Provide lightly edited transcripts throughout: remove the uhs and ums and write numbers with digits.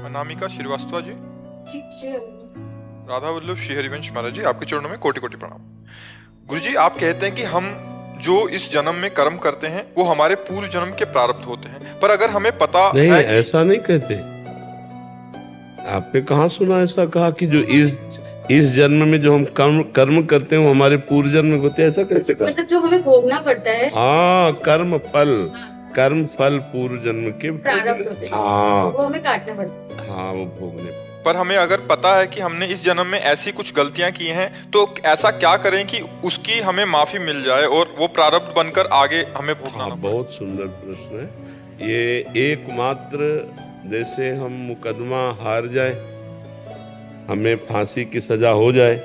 अनामिका श्रीवास्तव जी, जी। राधा वल्लभ श्री हरिवंश महाराज जी, आपके चरणों में कोटि कोटि प्रणाम। गुरु जी, आप कहते हैं कि हम जो इस जन्म में कर्म करते हैं वो हमारे पूर्व जन्म के प्रारब्ध होते हैं, पर अगर हमें पता नहीं है कि ऐसा नहीं कहते। आपने कहाँ सुना ऐसा कहा कि जो इस जन्म में जो हम कर्म करते हैं वो हमारे पूर्व जन्म में होते हैं, ऐसा कैसे कहा? मतलब जो हमें भोगना पड़ता है। हाँ, कर्म फल पूर्व जन्म के प्रारब्ध होते हैं, हाँ वो हमें काटना पड़ता है। हाँ, वो भोगने। पर हमें अगर पता है कि हमने इस जन्म में ऐसी कुछ गलतियां की हैं, तो ऐसा क्या करें कि उसकी हमें माफी मिल जाए और वो प्रारब्ध बनकर आगे हमें भोगना ना पड़े? बहुत सुंदर प्रश्न है ये। एकमात्र जैसे हम मुकदमा हार जाए, हमें फांसी की सजा हो जाए,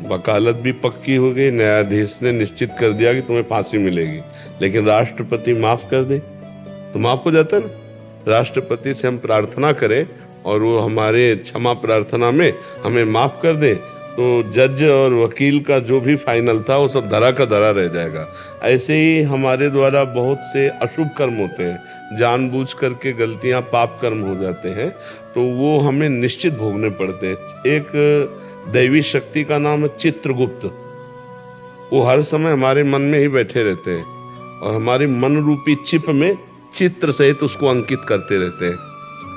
वकालत भी पक्की हो गई, न्यायाधीश ने निश्चित कर दिया कि तुम्हें फांसी मिलेगी, लेकिन राष्ट्रपति माफ कर दे तो माफ हो जाता है ना। राष्ट्रपति से हम प्रार्थना करें और वो हमारे क्षमा प्रार्थना में हमें माफ कर दे, तो जज और वकील का जो भी फाइनल था वो सब धरा का धरा रह जाएगा। ऐसे ही हमारे द्वारा बहुत से अशुभ कर्म होते हैं, जानबूझ करके गलतियां पाप कर्म हो जाते हैं, तो वो हमें निश्चित भोगने पड़ते हैं। एक दैवी शक्ति का नाम है चित्रगुप्त। वो हर समय हमारे मन में ही बैठे रहते हैं और हमारी मन रूपी चिप में चित्र सहित उसको अंकित करते रहते हैं।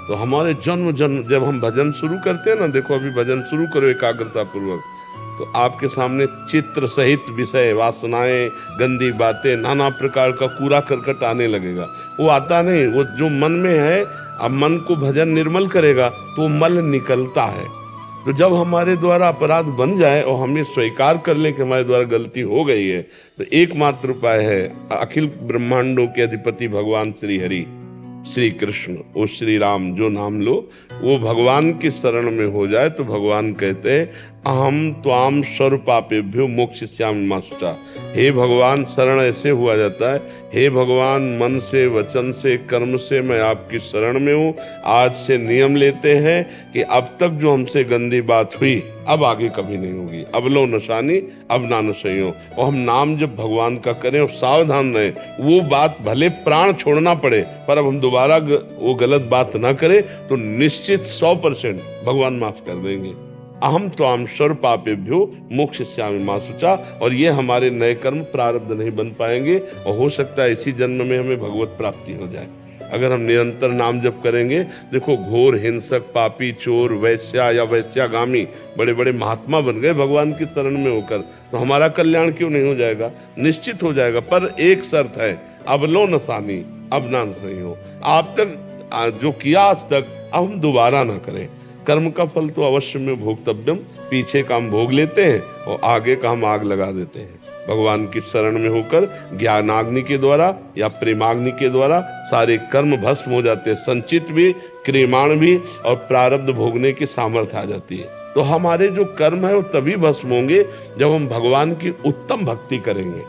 तो हमारे जन्म जब हम भजन शुरू करते हैं ना, देखो अभी भजन शुरू करो एकाग्रता पूर्वक, तो आपके सामने चित्र सहित विषय, वासनाएं, गंदी बातें, नाना प्रकार का कूड़ा करकट आने लगेगा। वो आता नहीं, वो जो मन में है, अब मन को भजन निर्मल करेगा तो वो मल निकलता है। तो जब हमारे द्वारा अपराध बन जाए और हम ये स्वीकार कर लें कि हमारे द्वारा गलती हो गई है, तो एकमात्र उपाय है अखिल ब्रह्मांडों के अधिपति भगवान श्री हरि, श्री कृष्ण, वो श्री राम जो नाम लो, वो भगवान की शरण में हो जाए तो भगवान कहते हैं अहम त्वाम सर्वपापेभ्यो मोक्षयिष्यामि मा शुचा। हे भगवान, शरण ऐसे हुआ जाता है, हे भगवान, मन से, वचन से, कर्म से मैं आपकी शरण में हूँ। आज से नियम लेते हैं कि अब तक जो हमसे गंदी बात हुई अब आगे कभी नहीं होगी। अब लो नशानी अब ना नशइयो। और हम नाम जब भगवान का करें और सावधान रहें, वो बात भले प्राण छोड़ना पड़े पर अब हम दोबारा वो गलत बात ना करें तो निश्चित 100% भगवान माफ कर देंगे। अहम त्वाम सर्वपापेभ्यो मोक्षयिष्यामि मा शुचा। और ये हमारे नए कर्म प्रारब्ध नहीं बन पाएंगे और हो सकता है इसी जन्म में हमें भगवत प्राप्ति हो जाए अगर हम निरंतर नाम जप करेंगे। देखो, घोर हिंसक, पापी, चोर, वैश्या या वैश्यागामी बड़े बड़े महात्मा बन गए भगवान की शरण में होकर, तो हमारा कल्याण क्यों नहीं हो जाएगा? निश्चित हो जाएगा, पर एक शर्त है, अब लो नसानी अब ना सही हो। आप तक जो किया आज तक अब हम दोबारा ना करें। कर्म का फल तो अवश्य में भोक्तव्यम, पीछे का हम भोग लेते हैं और आगे का हम आग लगा देते हैं। भगवान की शरण में होकर ज्ञानाग्नि के द्वारा या प्रेमाग्नि के द्वारा सारे कर्म भस्म हो जाते हैं, संचित भी, क्रियमाण भी, और प्रारब्ध भोगने की सामर्थ्य आ जाती है। तो हमारे जो कर्म है वो तभी भस्म होंगे जब हम भगवान की उत्तम भक्ति करेंगे।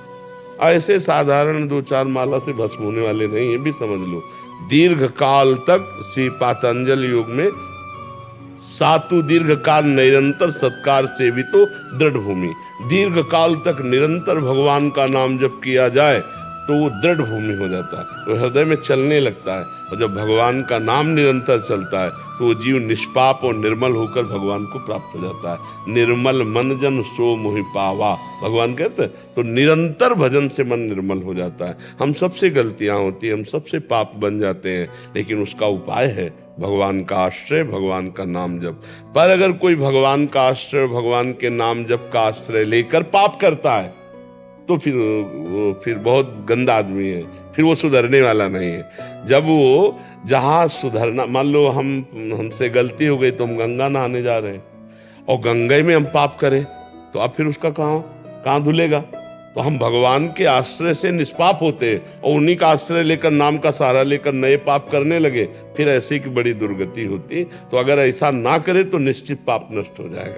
ऐसे साधारण 2-4 माला से भस्म होने वाले नहीं, ये भी समझ लो। दीर्घ काल तक श्री पातंजल योग में सातु दीर्घ काल निरंतर सत्कार सेवितो दृढ़ भूमि। दीर्घ काल तक निरंतर भगवान का नाम जप किया जाए तो वो दृढ़ भूमि हो जाता है, वो हृदय में चलने लगता है। और जब भगवान का नाम निरंतर चलता है तो वो जीव निष्पाप और निर्मल होकर भगवान को प्राप्त हो जाता है। निर्मल मन जन सो मोहि पावा, भगवान कहते हैं। तो निरंतर भजन से मन निर्मल हो जाता है। हम सबसे गलतियां होती हैं, हम सबसे पाप बन जाते हैं, लेकिन उसका उपाय है भगवान का आश्रय, भगवान का नाम जप। पर अगर कोई भगवान का आश्रय, भगवान के नाम जप का आश्रय लेकर पाप करता है तो फिर बहुत गंदा आदमी है, फिर वो सुधरने वाला नहीं है। जब वो जहाँ सुधरना, मान लो हमसे गलती हो गई तो हम गंगा नहाने जा रहे हैं और गंगा में हम पाप करें तो अब फिर उसका कहाँ धुलेगा? तो हम भगवान के आश्रय से निष्पाप होते हैं और उन्हीं का आश्रय लेकर, नाम का सहारा लेकर नए पाप करने लगे, फिर ऐसी की बड़ी दुर्गति होती। तो अगर ऐसा ना करे तो निश्चित पाप नष्ट हो जाएगा।